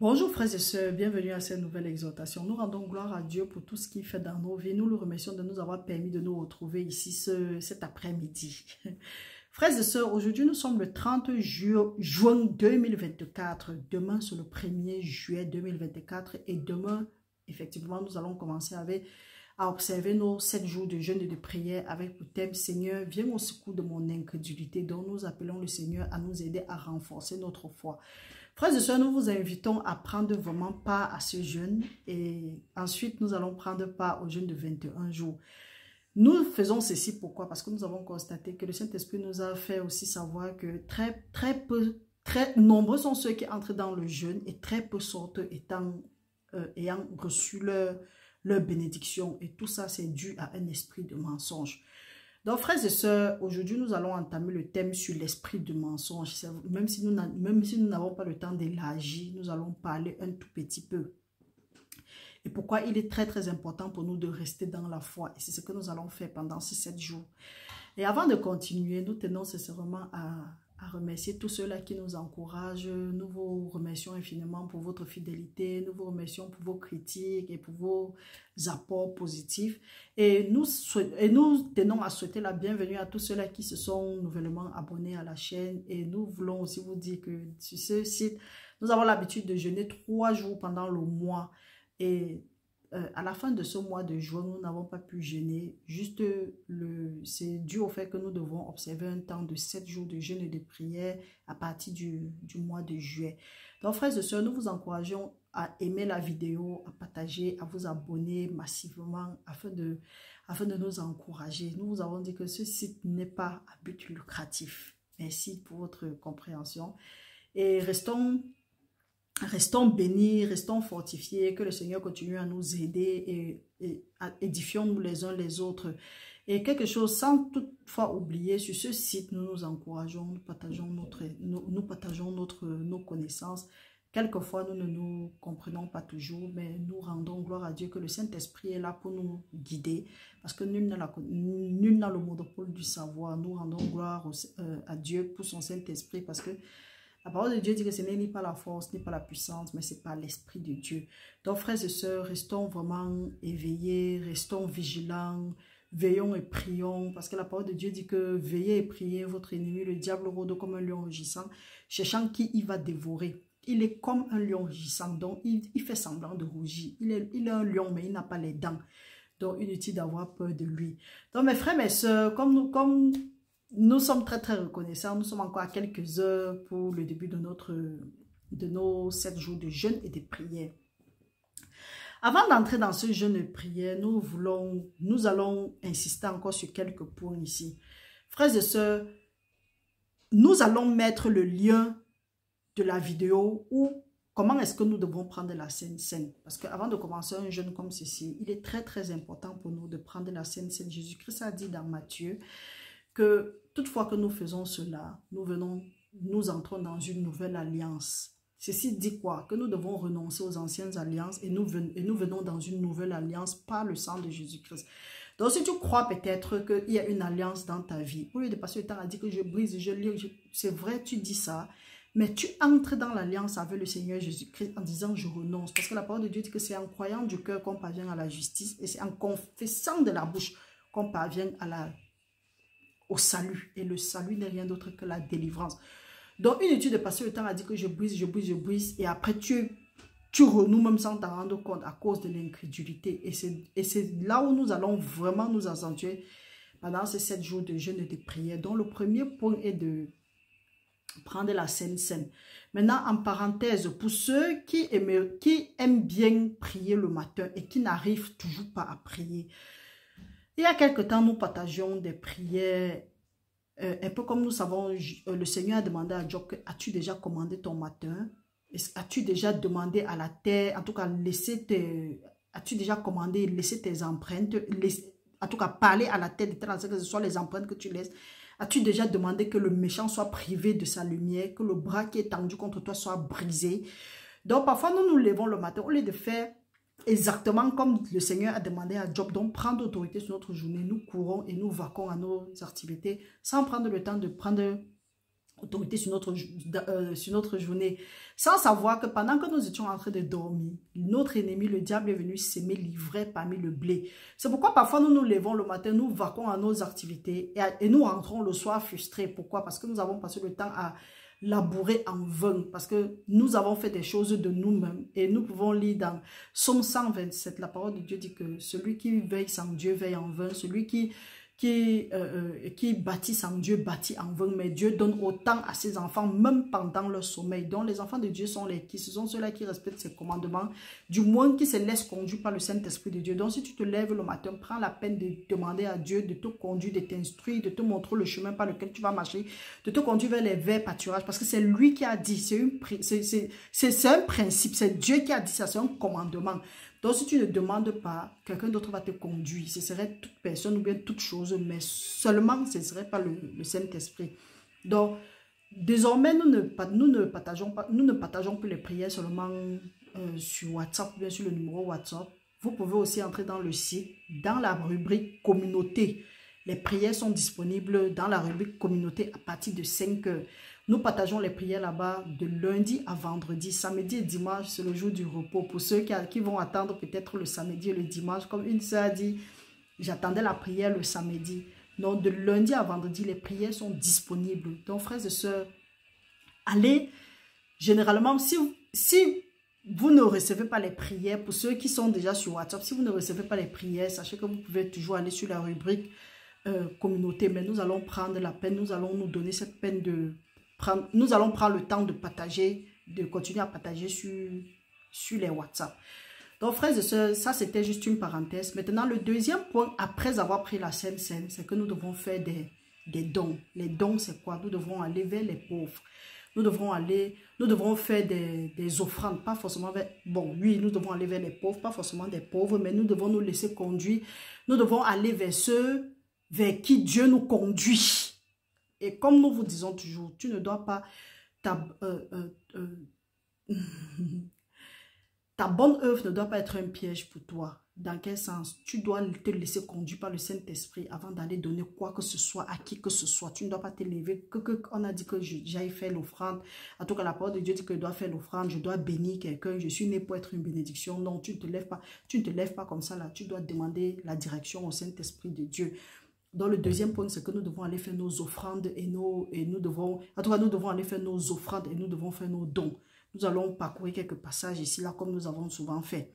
Bonjour frères et sœurs, bienvenue à cette nouvelle exhortation. Nous rendons gloire à Dieu pour tout ce qu'il fait dans nos vies. Nous le remercions de nous avoir permis de nous retrouver ici cet après-midi. Frères et sœurs, aujourd'hui nous sommes le 30 juin 2024. Demain c'est le 1er juillet 2024 et demain, effectivement, nous allons commencer à observer nos 7 jours de jeûne et de prière avec le thème Seigneur, viens au secours de mon incrédulité, dont nous appelons le Seigneur à nous aider à renforcer notre foi. Frères et sœurs, nous vous invitons à prendre vraiment part à ce jeûne et ensuite nous allons prendre part au jeûne de 21 jours. Nous faisons ceci pourquoi? Parce que nous avons constaté que le Saint-Esprit nous a fait aussi savoir que très nombreux sont ceux qui entrent dans le jeûne et très peu sortent ayant reçu leur bénédiction. Et tout ça, c'est dû à un esprit de mensonge. Donc, frères et sœurs, aujourd'hui, nous allons entamer le thème sur l'esprit de mensonge. Même si nous n'avons pas le temps d'élargir, nous allons parler un tout petit peu. Et pourquoi il est très important pour nous de rester dans la foi. Et c'est ce que nous allons faire pendant ces 7 jours. Et avant de continuer, nous tenons sincèrement à remercier tous ceux-là qui nous encouragent. Nous vous remercions infiniment pour votre fidélité. Nous vous remercions pour vos critiques et pour vos apports positifs. Et nous tenons à souhaiter la bienvenue à tous ceux-là qui se sont nouvellement abonnés à la chaîne. Et nous voulons aussi vous dire que sur ce site, nous avons l'habitude de jeûner 3 jours pendant le mois. Et à la fin de ce mois de juin, nous n'avons pas pu jeûner. Juste, c'est dû au fait que nous devons observer un temps de 7 jours de jeûne et de prière à partir du mois de juillet. Donc, frères et sœurs, nous vous encourageons à aimer la vidéo, à partager, à vous abonner massivement afin de nous encourager. Nous vous avons dit que ce site n'est pas à but lucratif. Merci pour votre compréhension. Et restons bénis, restons fortifiés, que le Seigneur continue à nous aider et édifions-nous les uns les autres. Et quelque chose, sans toutefois oublier, sur ce site, nous nous encourageons, nous partageons nos connaissances. Quelquefois, nous ne nous comprenons pas toujours, mais nous rendons gloire à Dieu que le Saint-Esprit est là pour nous guider, parce que nul n'a le monopole du savoir. Nous rendons gloire à Dieu pour son Saint-Esprit, parce que la parole de Dieu dit que ce n'est ni pas la force, ni pas la puissance, mais c'est par l'Esprit de Dieu. Donc, frères et sœurs, restons vraiment éveillés, restons vigilants, veillons et prions, parce que la parole de Dieu dit que veillez et priez, votre ennemi, le diable rôde comme un lion rugissant, cherchant qui il va dévorer. Il est comme un lion rugissant, donc il fait semblant de rougir. Il est un lion, mais il n'a pas les dents. Donc, inutile d'avoir peur de lui. Donc, mes frères, mes sœurs, comme nous sommes très reconnaissants. Nous sommes encore à quelques heures pour le début de nos 7 jours de jeûne et de prière. Avant d'entrer dans ce jeûne et de prière, nous allons insister encore sur quelques points ici. Frères et sœurs, nous allons mettre le lien de la vidéo où comment est-ce que nous devons prendre la Sainte Seine. Parce qu'avant de commencer un jeûne comme ceci, il est très important pour nous de prendre la Sainte Seine. Jésus-Christ a dit dans Matthieu que toutefois que nous faisons cela, nous entrons dans une nouvelle alliance. Ceci dit quoi? Que nous devons renoncer aux anciennes alliances et nous venons dans une nouvelle alliance par le sang de Jésus-Christ. Donc si tu crois peut-être qu'il y a une alliance dans ta vie, au lieu de passer le temps à dire que je brise, je lis, c'est vrai, tu dis ça, mais tu entres dans l'alliance avec le Seigneur Jésus-Christ en disant je renonce. Parce que la parole de Dieu dit que c'est en croyant du cœur qu'on parvient à la justice et c'est en confessant de la bouche qu'on parvient au salut. Et le salut n'est rien d'autre que la délivrance. Donc, inutile de passer le temps à dire que je brise, et après tu renoues même sans t'en rendre compte à cause de l'incrédulité. Et c'est là où nous allons vraiment nous accentuer pendant ces 7 jours de jeûne et de prière. Donc, le premier point est de prendre la Sainte Seine. Maintenant, en parenthèse, pour ceux qui aiment bien prier le matin et qui n'arrivent toujours pas à prier, il y a quelque temps, nous partagions des prières, un peu comme nous savons, le Seigneur a demandé à Job, as-tu déjà commandé ton matin? As-tu déjà demandé à la terre, en tout cas, as-tu déjà commandé, laisser tes empreintes, en tout cas, parler à la terre, de telle sorte que ce soit les empreintes que tu laisses? As-tu déjà demandé que le méchant soit privé de sa lumière, que le bras qui est tendu contre toi soit brisé? Donc, parfois, nous nous levons le matin, au lieu de faire exactement comme le Seigneur a demandé à Job, donc prendre autorité sur notre journée, nous courons et nous vaquons à nos activités sans prendre le temps de prendre autorité sur notre journée, sans savoir que pendant que nous étions en train de dormir, notre ennemi, le diable, est venu s'aimer l'ivraie parmi le blé. C'est pourquoi parfois nous nous levons le matin, nous vaquons à nos activités et nous rentrons le soir frustrés. Pourquoi? Parce que nous avons passé le temps à labourer en vain, parce que nous avons fait des choses de nous-mêmes. Et nous pouvons lire dans Psaume 127, la parole de Dieu dit que celui qui veille sans Dieu veille en vain, celui qui bâtit sans Dieu bâtit en vain, mais Dieu donne autant à ses enfants même pendant leur sommeil. Donc les enfants de Dieu sont ce sont ceux-là qui respectent ses commandements, du moins qui se laissent conduire par le Saint-Esprit de Dieu. Donc si tu te lèves le matin, prends la peine de demander à Dieu de te conduire, de t'instruire, de te montrer le chemin par lequel tu vas marcher, de te conduire vers les verts pâturages, parce que c'est lui qui a dit, c'est un principe, c'est Dieu qui a dit ça, c'est un commandement. Donc, si tu ne demandes pas, quelqu'un d'autre va te conduire. Ce serait toute personne ou bien toute chose, mais seulement ce ne serait pas le Saint-Esprit. Donc, désormais, nous ne partageons plus les prières seulement sur WhatsApp ou bien sur le numéro WhatsApp. Vous pouvez aussi entrer dans le site, dans la rubrique communauté. Les prières sont disponibles dans la rubrique communauté à partir de 5 heures. Nous partageons les prières là-bas de lundi à vendredi. Samedi et dimanche, c'est le jour du repos. Pour ceux qui vont attendre peut-être le samedi et le dimanche, comme une sœur a dit, j'attendais la prière le samedi. Donc, de lundi à vendredi, les prières sont disponibles. Donc, frères et sœurs, allez, généralement, si vous ne recevez pas les prières, pour ceux qui sont déjà sur WhatsApp, si vous ne recevez pas les prières, sachez que vous pouvez toujours aller sur la rubrique communauté. Mais nous allons prendre la peine, nous allons nous donner cette peine nous allons prendre le temps de partager, de continuer à partager sur les WhatsApp. Donc, frères et sœurs, ça c'était juste une parenthèse. Maintenant, le deuxième point, après avoir pris la Sainte Seine, c'est que nous devons faire des dons. Les dons, c'est quoi? Nous devons aller vers les pauvres. Nous devons faire des offrandes, pas forcément vers, bon, oui, nous devons aller vers les pauvres, pas forcément des pauvres, mais nous devons nous laisser conduire. Nous devons aller vers ceux vers qui Dieu nous conduit. Et comme nous vous disons toujours, tu ne dois pas, ta bonne œuvre ne doit pas être un piège pour toi. Dans quel sens? Tu dois te laisser conduire par le Saint-Esprit avant d'aller donner quoi que ce soit à qui que ce soit. Tu ne dois pas te lever. On a dit que j'aille faire l'offrande. En tout cas, la parole de Dieu dit que je dois faire l'offrande. Je dois bénir quelqu'un. Je suis né pour être une bénédiction. Non, tu ne te lèves pas. Tu ne te lèves pas comme ça là. Tu dois demander la direction au Saint-Esprit de Dieu. Donc, le deuxième point, c'est que nous devons aller faire nos offrandes et nous devons aller faire nos offrandes et nous devons faire nos dons. Nous allons parcourir quelques passages ici, là, comme nous avons souvent fait.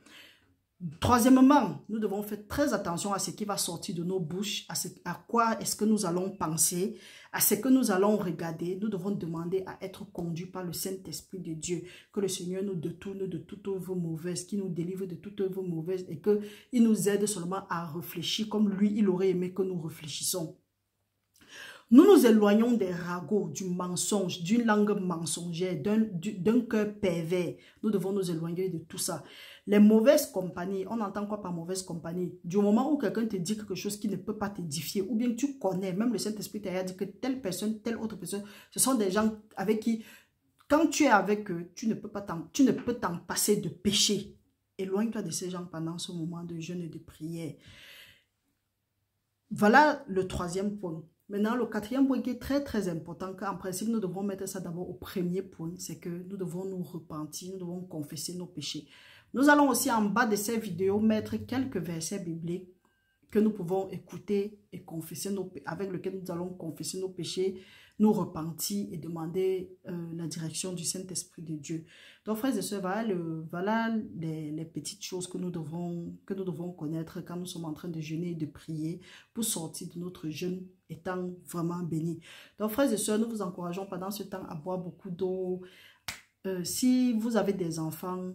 Troisièmement, nous devons faire très attention à ce qui va sortir de nos bouches, à quoi est-ce que nous allons penser, à ce que nous allons regarder. Nous devons demander à être conduits par le Saint-Esprit de Dieu, que le Seigneur nous détourne de toute œuvre mauvaise, qu'il nous délivre de toute œuvre mauvaise et qu'il nous aide seulement à réfléchir comme lui, il aurait aimé que nous réfléchissons. Nous nous éloignons des ragots, du mensonge, d'une langue mensongère, d'un cœur pervers. Nous devons nous éloigner de tout ça. Les mauvaises compagnies, on entend quoi par mauvaise compagnie? Du moment où quelqu'un te dit quelque chose qui ne peut pas t'édifier, ou bien tu connais, même le Saint-Esprit t'a dit que telle personne, telle autre personne, ce sont des gens avec qui, quand tu es avec eux, tu ne peux t'en passer de péché. Éloigne-toi de ces gens pendant ce moment de jeûne et de prière. Voilà le troisième point. Maintenant, le quatrième point qui est très très important, qu'en principe nous devons mettre ça d'abord au premier point, c'est que nous devons nous repentir, nous devons confesser nos péchés. Nous allons aussi en bas de ces vidéos mettre quelques versets bibliques que nous pouvons écouter et confesser avec lesquels nous allons confesser nos péchés, nous repentir et demander la direction du Saint-Esprit de Dieu. Donc, frères et sœurs, voilà les petites choses que nous devons connaître quand nous sommes en train de jeûner et de prier pour sortir de notre jeûne étant vraiment bénis. Donc, frères et sœurs, nous vous encourageons pendant ce temps à boire beaucoup d'eau. Si vous avez des enfants,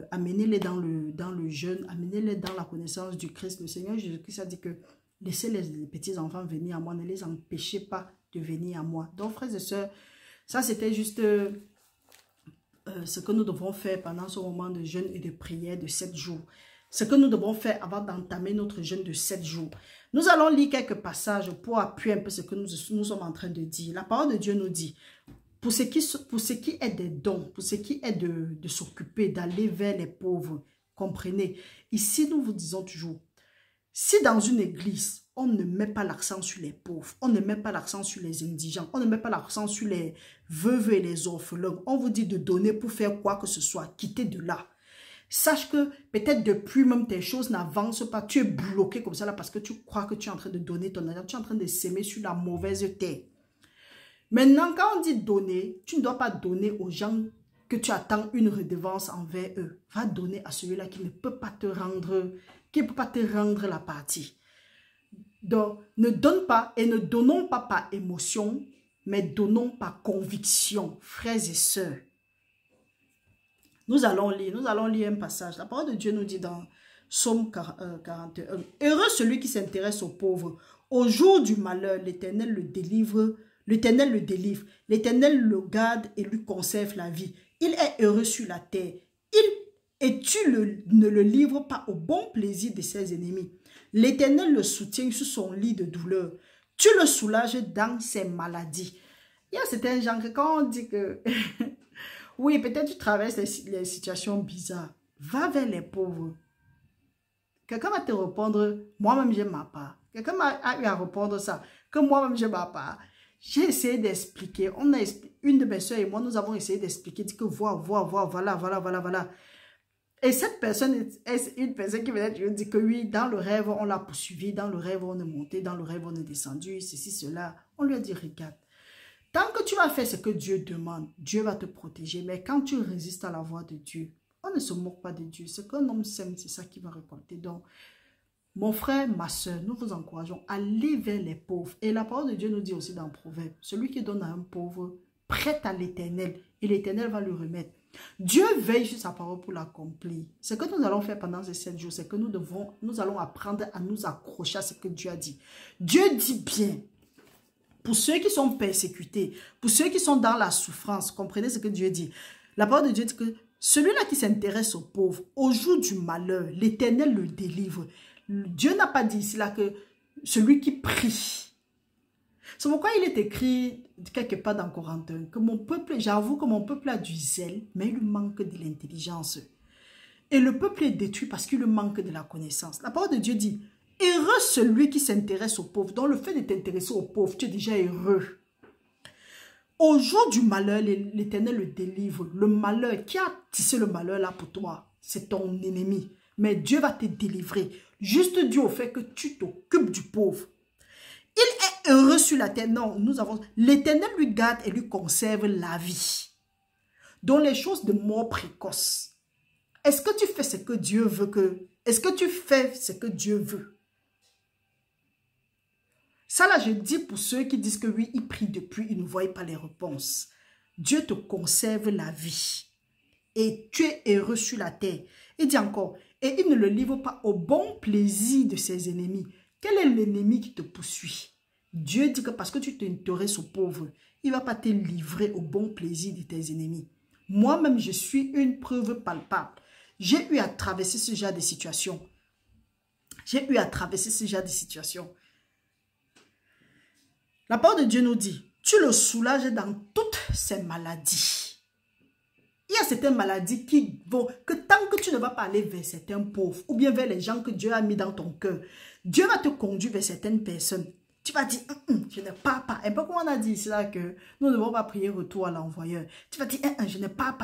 amenez-les dans le jeûne, amenez-les dans la connaissance du Christ. Le Seigneur Jésus-Christ a dit que laissez les petits enfants venir à moi, ne les empêchez pas de venir à moi. Donc, frères et sœurs, ça c'était juste ce que nous devons faire pendant ce moment de jeûne et de prière de 7 jours. Ce que nous devons faire avant d'entamer notre jeûne de 7 jours. Nous allons lire quelques passages pour appuyer un peu ce que nous sommes en train de dire. La parole de Dieu nous dit, pour ce qui est des dons, pour ce qui est de s'occuper, d'aller vers les pauvres, comprenez, ici nous vous disons toujours, Si dans une église, on ne met pas l'accent sur les pauvres, on ne met pas l'accent sur les indigents, on ne met pas l'accent sur les veuves et les orphelins, on vous dit de donner pour faire quoi que ce soit, quittez de là. Sache que peut-être depuis même tes choses n'avancent pas, tu es bloqué comme ça là parce que tu crois que tu es en train de donner ton argent, tu es en train de s'aimer sur la mauvaise terre. Maintenant, quand on dit donner, tu ne dois pas donner aux gens que tu attends une redevance envers eux. Va donner à celui-là qui ne peut pas te rendre, la partie. Donc, ne donne pas et ne donnons pas par émotion, mais donnons par conviction, frères et sœurs. Nous allons lire un passage. La parole de Dieu nous dit dans Psaume 41. Heureux celui qui s'intéresse aux pauvres. Au jour du malheur, l'Éternel le délivre. L'Éternel le délivre. L'Éternel le garde et lui conserve la vie. Il est heureux sur la terre. Et tu ne le livres pas au bon plaisir de ses ennemis. L'Éternel le soutient sur son lit de douleur. Tu le soulages dans ses maladies. Il y a certains gens que quand on dit que... oui, peut-être tu traverses les situations bizarres. Va vers les pauvres. Quelqu'un va te répondre, moi-même j'ai ma part. Quelqu'un a eu à répondre ça, que moi-même j'ai ma part. J'ai essayé d'expliquer. Une de mes soeurs et moi, nous avons essayé d'expliquer, dit que voilà. Et cette personne est une personne qui venait de dire que oui, dans le rêve, on l'a poursuivi, dans le rêve, on est monté, dans le rêve, on est descendu, ceci, cela. On lui a dit, regarde, tant que tu vas faire ce que Dieu demande, Dieu va te protéger. Mais quand tu résistes à la voix de Dieu, on ne se moque pas de Dieu. Ce qu'un homme sème, c'est ça qu'il va récolter. Donc, mon frère, ma soeur, nous vous encourageons à aller vers les pauvres. Et la parole de Dieu nous dit aussi dans Proverbe, celui qui donne à un pauvre, prête à l'Éternel, et l'Éternel va lui remettre. Dieu veille sur sa parole pour l'accomplir. Ce que nous allons faire pendant ces 7 jours, c'est que nous allons apprendre à nous accrocher à ce que Dieu a dit. Dieu dit bien. Pour ceux qui sont persécutés, pour ceux qui sont dans la souffrance, comprenez ce que Dieu dit. La parole de Dieu dit que celui-là qui s'intéresse aux pauvres, au jour du malheur, l'Éternel le délivre. Dieu n'a pas dit ici là que celui qui prie. C'est pourquoi il est écrit quelque part dans Corinthiens que mon peuple, j'avoue que mon peuple a du zèle, mais il lui manque de l'intelligence. Et le peuple est détruit parce qu'il lui manque de la connaissance. La parole de Dieu dit, heureux celui qui s'intéresse aux pauvres. Donc le fait de t'intéresser aux pauvres, tu es déjà heureux. Au jour du malheur, l'Éternel le délivre. Le malheur, qui a tissé le malheur là pour toi, c'est ton ennemi. Mais Dieu va te délivrer. Juste dû au fait que tu t'occupes du pauvre. Il est heureux sur la terre. Non, l'Éternel lui garde et lui conserve la vie. Dans les choses de mort précoce. Est-ce que tu fais ce que Dieu veut que... Est-ce que tu fais ce que Dieu veut? Ça là, je dis pour ceux qui disent que oui, ils prient depuis, ils ne voient pas les réponses. Dieu te conserve la vie. Et tu es heureux sur la terre. Il dit encore, et il ne le livre pas au bon plaisir de ses ennemis. Quel est l'ennemi qui te poursuit? Dieu dit que parce que tu t'intéresses aux pauvres, il ne va pas te livrer au bon plaisir de tes ennemis. Moi-même, je suis une preuve palpable. J'ai eu à traverser ce genre de situation. La parole de Dieu nous dit, tu le soulages dans toutes ses maladies. Il y a certaines maladies qui vont, que tant que tu ne vas pas aller vers certains pauvres, ou bien vers les gens que Dieu a mis dans ton cœur, Dieu va te conduire vers certaines personnes. Tu vas dire, je n'ai pas. Un peu comme on a dit ici là que nous ne devons pas prier retour à l'envoyeur. Tu vas dire, je n'ai pas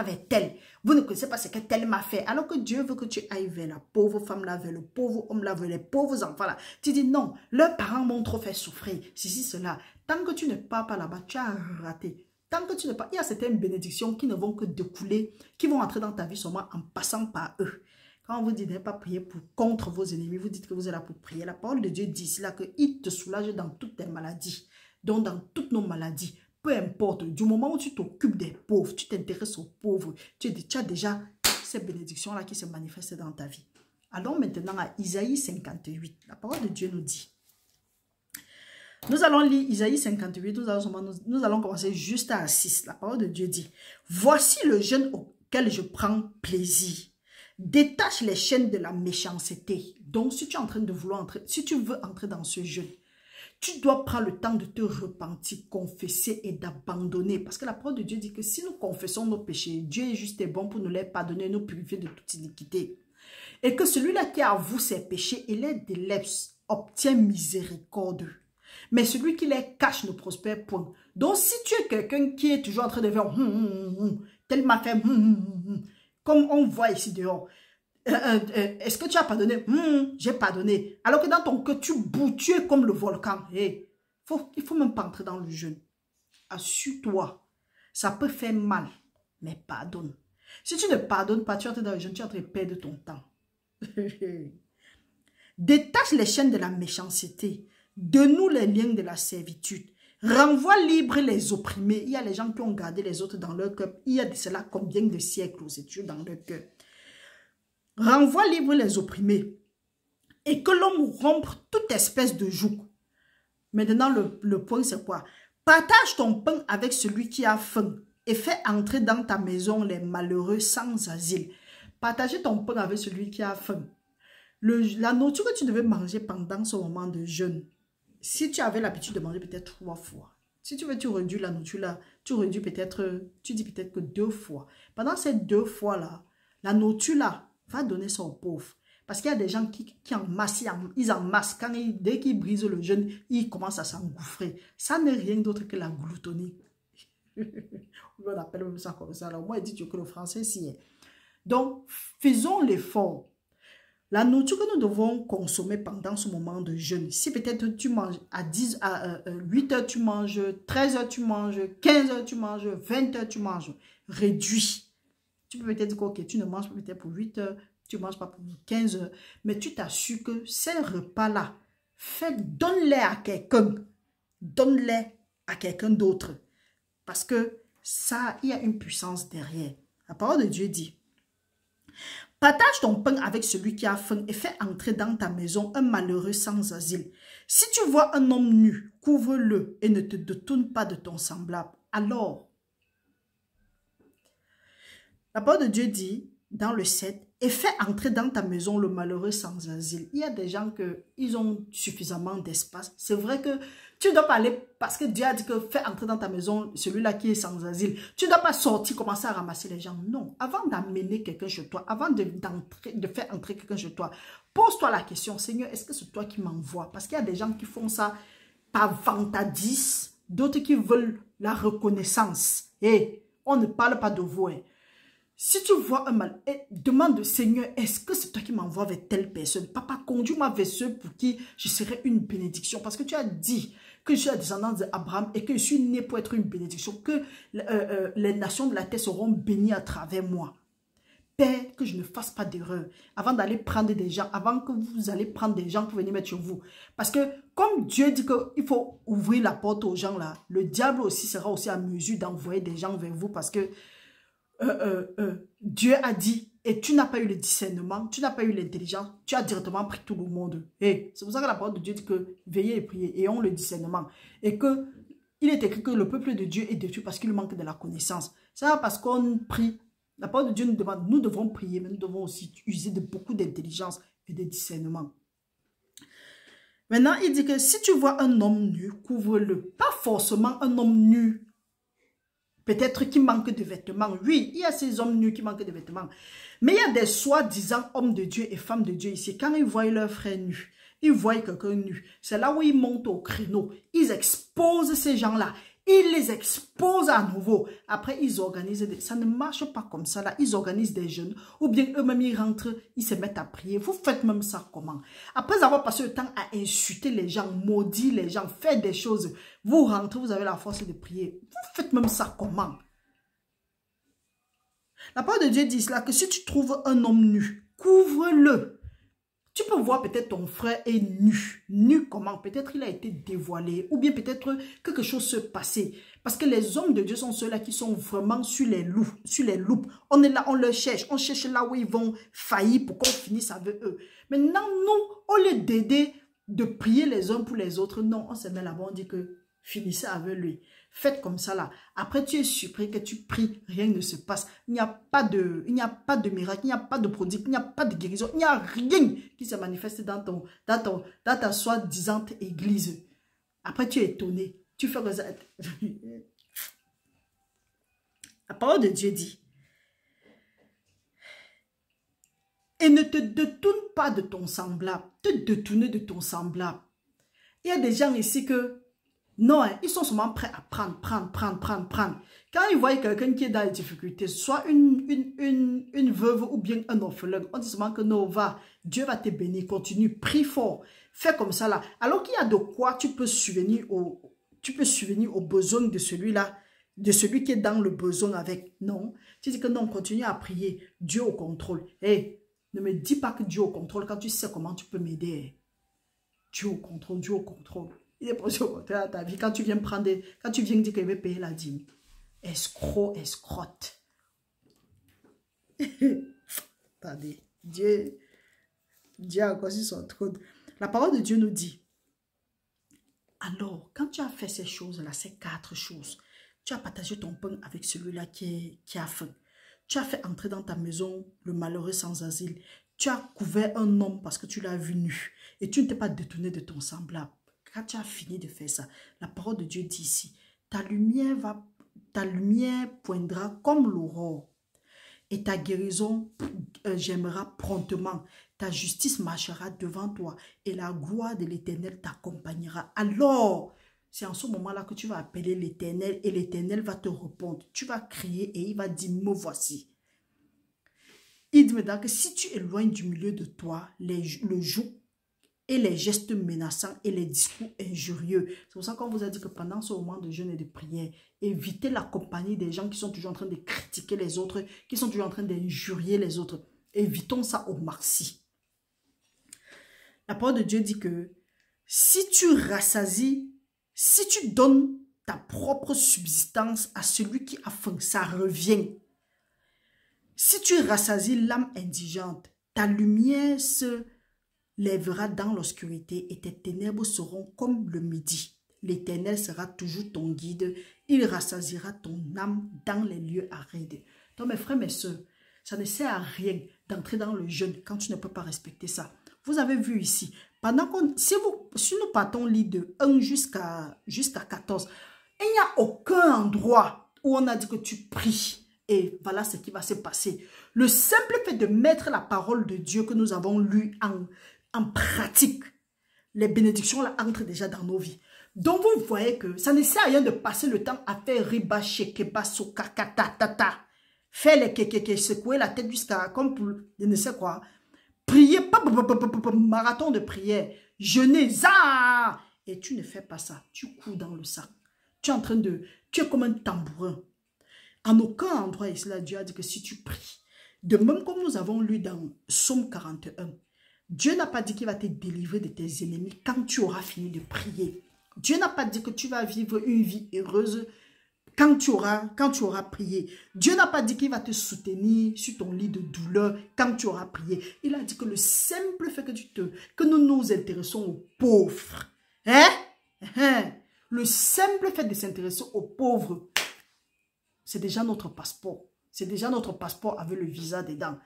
vers tel. Vous ne connaissez pas ce que tel m'a fait. Alors que Dieu veut que tu ailles vers la pauvre femme là, vers le pauvre homme là, vers les pauvres enfants là. Tu dis non, leurs parents m'ont trop fait souffrir. Ceci, cela. Tant que tu ne pars pas là-bas, tu as raté. Tant que tu ne pars, il y a certaines bénédictions qui ne vont que découler, qui vont entrer dans ta vie seulement en passant par eux. Quand vous dites de ne pas prier contre vos ennemis, vous dites que vous êtes là pour prier. La parole de Dieu dit ici là qu'il te soulage dans toutes tes maladies. Donc dans toutes nos maladies, peu importe, du moment où tu t'occupes des pauvres, tu t'intéresses aux pauvres, tu as déjà ces bénédictions-là qui se manifestent dans ta vie. Allons maintenant à Isaïe 58. La parole de Dieu nous dit. Nous allons lire Isaïe 58, nous allons commencer juste à 6. La parole de Dieu dit, voici le jeûne auquel je prends plaisir. Détache les chaînes de la méchanceté. Donc, si tu es en train de vouloir entrer, si tu veux entrer dans ce jeûne, tu dois prendre le temps de te repentir, confesser et d'abandonner. Parce que la parole de Dieu dit que si nous confessons nos péchés, Dieu est juste et bon pour nous les pardonner et nous purifier de toute iniquité. Et que celui-là qui avoue ses péchés et les délaisse obtient miséricorde. Mais celui qui les cache ne prospère point. Donc si tu es quelqu'un qui est toujours en train de faire tellement fait comme on voit ici dehors, est-ce que tu as pardonné? J'ai pardonné. Alors que dans ton cœur, tu boues, tu es comme le volcan. Hey, il faut même pas entrer dans le jeûne. Assure-toi. Ça peut faire mal, mais pardonne. Si tu ne pardonnes pas, tu entres dans le jeûne, tu es en train de perdre ton temps. Détache les chaînes de la méchanceté. Denoue les liens de la servitude. Renvoie libre les opprimés. Il y a les gens qui ont gardé les autres dans leur cœur. Il y a de cela combien de siècles, c'est toujours dans leur cœur. Renvoie libre les opprimés. Et que l'homme rompe toute espèce de joug. Maintenant, le point, c'est quoi? Partage ton pain avec celui qui a faim et fais entrer dans ta maison les malheureux sans asile. Partager ton pain avec celui qui a faim. La nourriture que tu devais manger pendant ce moment de jeûne, si tu avais l'habitude de manger peut-être 3 fois, si tu veux, tu réduis la nourriture là, tu réduis peut-être, tu dis peut-être que 2 fois. Pendant ces 2 fois-là, la nourriture là va donner ça aux pauvres. Parce qu'il y a des gens qui en massent, ils en massent. Dès qu'ils brisent le jeûne, ils commencent à s'engouffrer. Ça n'est rien d'autre que la gloutonie. On appelle ça comme ça. Alors, moi, je dis que le français, s'y est. Donc, faisons l'effort. La nourriture que nous devons consommer pendant ce moment de jeûne, si peut-être tu manges à 8 heures, tu manges, 13 heures, tu manges, 15 heures, tu manges, 20 heures, tu manges, réduis. Tu peux peut-être dire que okay, tu ne manges pas peut-être pour 8 heures, tu ne manges pas pour 15 heures, mais tu t'assures que ces repas-là, donne-les à quelqu'un. Donne-les à quelqu'un d'autre. Parce que ça, il y a une puissance derrière. La parole de Dieu dit, partage ton pain avec celui qui a faim et fais entrer dans ta maison un malheureux sans asile. Si tu vois un homme nu, couvre-le et ne te détourne pas de ton semblable. Alors, la parole de Dieu dit dans le 7, et fais entrer dans ta maison le malheureux sans asile. Il y a des gens qui ont suffisamment d'espace. C'est vrai que tu ne dois pas aller, parce que Dieu a dit que fais entrer dans ta maison celui-là qui est sans asile. Tu ne dois pas sortir, commencer à ramasser les gens. Non, avant d'amener quelqu'un chez toi, avant de faire entrer quelqu'un chez toi, pose-toi la question, Seigneur, est-ce que c'est toi qui m'envoies? Parce qu'il y a des gens qui font ça par vantardise, d'autres qui veulent la reconnaissance. Et on ne parle pas de vous, hein. Si tu vois un mal, demande au Seigneur, est-ce que c'est toi qui m'envoies vers telle personne? Papa, conduis-moi vers ceux pour qui je serai une bénédiction. Parce que tu as dit que je suis la descendance d'Abraham et que je suis né pour être une bénédiction, que les nations de la terre seront bénies à travers moi. Père, que je ne fasse pas d'erreur avant d'aller prendre des gens, avant que vous allez prendre des gens pour venir mettre chez vous. Parce que comme Dieu dit qu'il faut ouvrir la porte aux gens là, le diable aussi sera aussi à mesure d'envoyer des gens vers vous parce que Dieu a dit, et tu n'as pas eu le discernement, tu n'as pas eu l'intelligence, tu as directement pris tout le monde. Et c'est pour ça que la parole de Dieu dit que veillez et priez, et ont le discernement. Et que il est écrit que le peuple de Dieu est détruit parce qu'il manque de la connaissance. C'est parce qu'on prie. La parole de Dieu nous demande, nous devons prier, mais nous devons aussi user de beaucoup d'intelligence et de discernement. Maintenant, il dit que si tu vois un homme nu, couvre-le. Pas forcément un homme nu. Peut-être qui manque de vêtements. Oui, il y a ces hommes nus qui manquent de vêtements. Mais il y a des soi-disant hommes de Dieu et femmes de Dieu ici. Quand ils voient leur frère nu, ils voient quelqu'un nu. C'est là où ils montent au créneau. Ils exposent ces gens-là. Ils les exposent à nouveau. Après, ils organisent ça ne marche pas comme ça là. Ils organisent des jeûnes. Ou bien eux-mêmes, ils rentrent, ils se mettent à prier. Vous faites même ça comment? Après avoir passé le temps à insulter les gens, maudire les gens, faire des choses, vous rentrez, vous avez la force de prier. Vous faites même ça comment? La parole de Dieu dit là que si tu trouves un homme nu, couvre-le. Tu peux voir peut-être ton frère est nu. Nu comment? Peut-être il a été dévoilé. Ou bien peut-être quelque chose se passait. Parce que les hommes de Dieu sont ceux-là qui sont vraiment sur les loupes. On est là, on les cherche. On cherche là où ils vont faillir pour qu'on finisse avec eux. Maintenant, nous, au lieu d'aider, de prier les uns pour les autres, non, on se met là-bas, on dit que finissez avec lui. Faites comme ça là. Après, tu es surpris que tu pries, rien ne se passe. Il n'y a pas de miracle, il n'y a pas de prodigue, il n'y a pas de guérison, il n'y a rien qui se manifeste dans ta soi-disant église. Après, tu es étonné. Tu fais que ça. La parole de Dieu dit, et Et ne te détourne pas de ton semblable. Te détourner de ton semblable. Il y a des gens ici que, non, hein, ils sont seulement prêts à prendre. Quand ils voient quelqu'un qui est dans les difficultés, soit une veuve ou bien un orphelin, on dit seulement que non, va, Dieu va te bénir, continue, prie fort, fais comme ça là. Alors qu'il y a de quoi tu peux subvenir aux besoins de celui-là, de celui qui est dans le besoin avec. Non, tu dis que non, continue à prier, Dieu au contrôle. Hey, ne me dis pas que Dieu au contrôle quand tu sais comment tu peux m'aider. Dieu au contrôle, Dieu au contrôle. Il est posé au contrôle à ta vie quand tu viens quand tu viens dire qu'il va payer la dîme. Escroc, escrotte. Attendez, Dieu a encore sur son trône. La parole de Dieu nous dit, alors, quand tu as fait ces choses-là, ces 4 choses, tu as partagé ton pain avec celui-là qui a faim. Tu as fait entrer dans ta maison le malheureux sans asile. Tu as couvert un homme parce que tu l'as vu nu. Et tu ne t'es pas détourné de ton semblable. Quand tu as fini de faire ça, la parole de Dieu dit ici, ta lumière poindra comme l'aurore. Et ta guérison germera promptement. Ta justice marchera devant toi. Et la gloire de l'Éternel t'accompagnera. Alors, c'est en ce moment-là que tu vas appeler l'Éternel et l'Éternel va te répondre. Tu vas crier et il va dire, me voici. Il dit maintenant que si tu éloignes du milieu de toi le joug et les gestes menaçants et les discours injurieux. C'est pour ça qu'on vous a dit que pendant ce moment de jeûne et de prière, évitez la compagnie des gens qui sont toujours en train de critiquer les autres, qui sont toujours en train d'injurier les autres. Évitons ça au maxi. La parole de Dieu dit que si tu rassasies, si tu donnes ta propre subsistance à celui qui a faim, ça revient. Si tu rassasies l'âme indigente, ta lumière se lèvera dans l'obscurité et tes ténèbres seront comme le midi. L'Éternel sera toujours ton guide. Il rassasiera ton âme dans les lieux arides. Donc mes frères, mes soeurs, ça ne sert à rien d'entrer dans le jeûne quand tu ne peux pas respecter ça. Vous avez vu ici, si nous partons lire de 1 jusqu'à 14, il n'y a aucun endroit où on a dit que tu pries. Et voilà ce qui va se passer. Le simple fait de mettre la parole de Dieu que nous avons lue en pratique, les bénédictions là entrent déjà dans nos vies. Donc vous voyez que ça ne sert à rien de passer le temps à faire riba, shekeba, sokakata, faire les kekeke, secouer la tête jusqu'à comme pour je ne sais quoi. Prier, marathon de prière, jeûner, ça. Et tu ne fais pas ça. Tu cours dans le sac. Tu es comme un tambourin. En aucun endroit ici, là, Dieu a dit que si tu pries, de même comme nous avons lu dans Psaume 41, Dieu n'a pas dit qu'il va te délivrer de tes ennemis quand tu auras fini de prier. Dieu n'a pas dit que tu vas vivre une vie heureuse quand tu auras prié. Dieu n'a pas dit qu'il va te soutenir sur ton lit de douleur quand tu auras prié. Il a dit que le simple fait que nous nous intéressons aux pauvres, le simple fait de s'intéresser aux pauvres, c'est déjà notre passeport. C'est déjà notre passeport avec le visa dedans.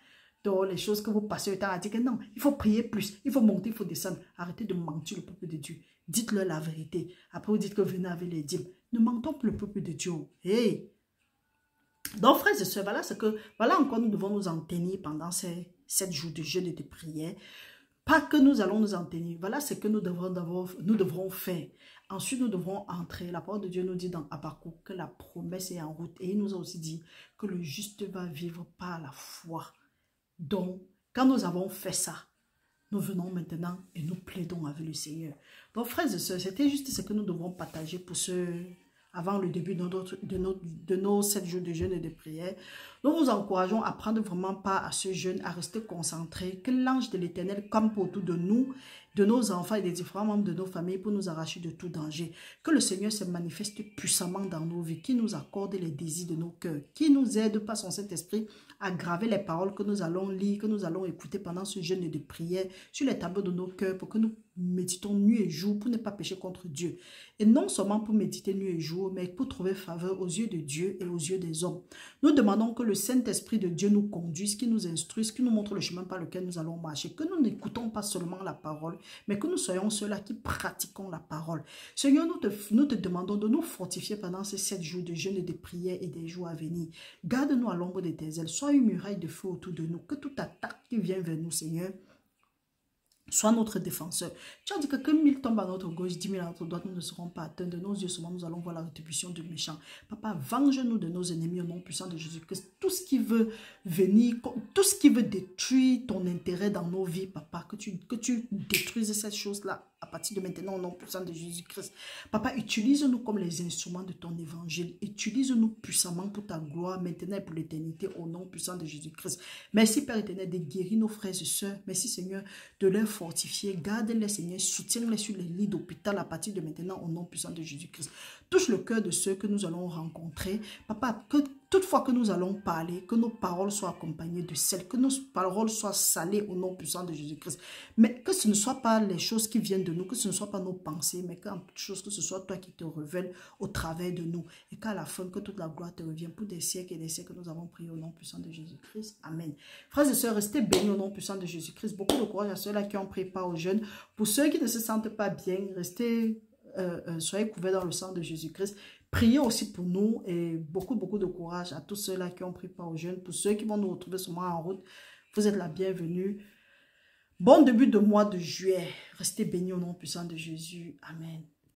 Donc, les choses que vous passez le temps à dire que non, il faut prier plus, il faut monter, il faut descendre. Arrêtez de mentir le peuple de Dieu. Dites-leur la vérité. Après, vous dites que venez avec les dîmes. Ne mentons plus le peuple de Dieu. Hey. Donc, frères et sœurs, voilà encore, nous devons nous en tenir pendant ces 7 jours de jeûne et de prière. Pas que nous allons nous en tenir. Voilà ce que nous devrons faire. Ensuite, nous devrons entrer. La parole de Dieu nous dit dans Habakkuk que la promesse est en route. Et il nous a aussi dit que le juste va vivre par la foi. Donc, quand nous avons fait ça, nous venons maintenant et nous plaidons avec le Seigneur. Donc, frères et sœurs, c'était juste ce que nous devrons partager pour avant le début de nos 7 jours de jeûne et de prière. Nous vous encourageons à prendre vraiment part à ce jeûne, à rester concentrés, que l'ange de l'Éternel campe autour de nous, de nos enfants et des différents membres de nos familles pour nous arracher de tout danger. Que le Seigneur se manifeste puissamment dans nos vies, qui nous accorde les désirs de nos cœurs, qui nous aide par son Saint-Esprit à graver les paroles que nous allons lire, que nous allons écouter pendant ce jeûne de prière sur les tableaux de nos cœurs pour que nous méditons nuit et jour pour ne pas pécher contre Dieu. Et non seulement pour méditer nuit et jour, mais pour trouver faveur aux yeux de Dieu et aux yeux des hommes. Nous demandons que le Saint-Esprit de Dieu nous conduise, qui nous instruise, qui nous montre le chemin par lequel nous allons marcher. Que nous n'écoutons pas seulement la parole, mais que nous soyons ceux-là qui pratiquons la parole. Seigneur, nous te demandons de nous fortifier pendant ces 7 jours de jeûne et de prière et des jours à venir. Garde-nous à l'ombre de tes ailes. Sois une muraille de feu autour de nous. Que toute attaque qui vient vers nous, Seigneur, sois notre défenseur. Tu as dit que 1000 tombent à notre gauche, 10 000 à notre droite, nous ne serons pas atteints. De nos yeux seulement, nous allons voir la rétribution du méchant. Papa, venge-nous de nos ennemis au nom puissant de Jésus-Christ. Tout ce qui veut venir, tout ce qui veut détruire ton intérêt dans nos vies, papa, que tu détruises cette chose-là à partir de maintenant au nom puissant de Jésus-Christ. Papa, utilise-nous comme les instruments de ton évangile. Utilise-nous puissamment pour ta gloire, maintenant et pour l'éternité, au nom puissant de Jésus-Christ. Merci, Père éternel, de guérir nos frères et sœurs. Merci, Seigneur, de leur fortifier. Garde-les, Seigneur. Soutiens-les sur les lits d'hôpital à partir de maintenant, au nom puissant de Jésus-Christ. Touche le cœur de ceux que nous allons rencontrer. Papa, que toutefois que nous allons parler, que nos paroles soient accompagnées de sel, que nos paroles soient salées au nom puissant de Jésus-Christ. Mais que ce ne soit pas les choses qui viennent de nous, que ce ne soit pas nos pensées, mais qu'en toute chose, que ce soit toi qui te révèles au travers de nous. Et qu'à la fin, que toute la gloire te revienne pour des siècles et des siècles que nous avons prié au nom puissant de Jésus-Christ. Amen. Frères et sœurs, restez bénis au nom puissant de Jésus-Christ. Beaucoup de courage à ceux-là qui ont pris part aux jeûnes. Pour ceux qui ne se sentent pas bien, restez, soyez couverts dans le sang de Jésus-Christ. Priez aussi pour nous et beaucoup de courage à tous ceux-là qui ont pris part aux jeûnes. Pour ceux qui vont nous retrouver seulement en route, vous êtes la bienvenue. Bon début de mois de juillet. Restez bénis au nom puissant de Jésus. Amen.